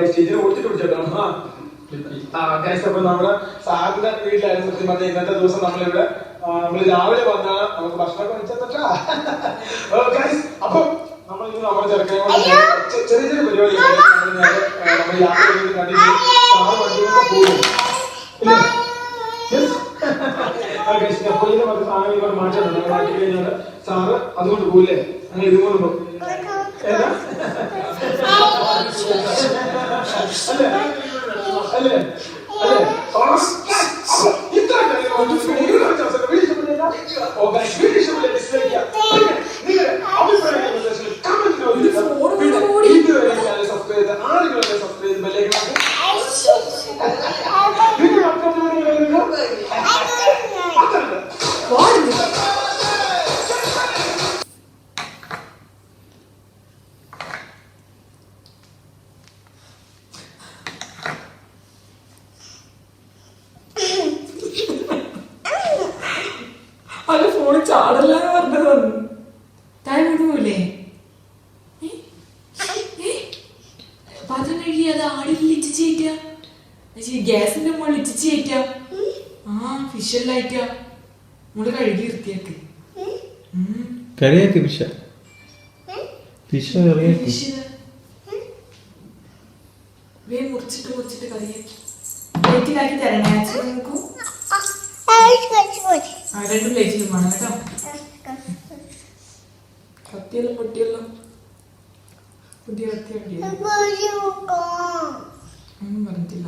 സ്റ്റേജിന് ഓടിച്ചിട്ട് പിടിച്ചോട്ടോ. അപ്പൊ നമ്മുടെ സാറിന്റെ വീട്ടിലായിരുന്നു സത്യം പറഞ്ഞ ഇന്നത്തെ ദിവസം നമ്മളിവിടെ നമ്മള് രാവിലെ വന്നാണ് നമുക്ക് ഭക്ഷണമൊക്കെ വെച്ചാ. അപ്പൊ നമ്മൾ ഇന്ന് നമ്മുടെ ചെറുക്കനെ ചെറിയ ചെറിയ പരിപാടികൾ നമ്മൾ യാത്ര ചെയ്ത് കണ്ടിട്ട് സാറ് വണ്ടിയൊക്കെ പോകും. സാധനങ്ങൾ മാറ്റമുണ്ട്. മാറ്റി കഴിഞ്ഞാൽ സാറ് അതുകൊണ്ട് പോയില്ലേ, അങ്ങനെ ഇതുകൊണ്ട് പോകും. അല്ലേ അല്ലേ അല്ലേ ഇത്ര അത് ഫോൺ ചാടല്ലാന്ന് പറഞ്ഞതാണ്. താഴെ വിടുവല്ലേ? പാത്രം കഴുകി അത് ആടിൽ ഇറ്റിച്ച് കയറ്റാ, ഗ്യാസിന്റെ മുകളിൽ ഇറ്റിച്ച് കയറ്റാ. ഫിഷെല്ലാം ആയിട്ടാ നമ്മള് കഴുകി വൃത്തിയാക്ക്. കറിയാക്കി ഫിഷ് കറിയാക്കി മുറിച്ചിട്ട് കറിയാക്കി പ്ലേറ്റിലാക്കി തരണേ. നോക്കൂ, രണ്ടും പ്ലേറ്റിലും വേണം കേട്ടോ. കത്തിയെല്ലാം പൊട്ടിയല്ലോ, പുതിയ കത്തി ഒന്നും പറഞ്ഞിട്ടില്ല.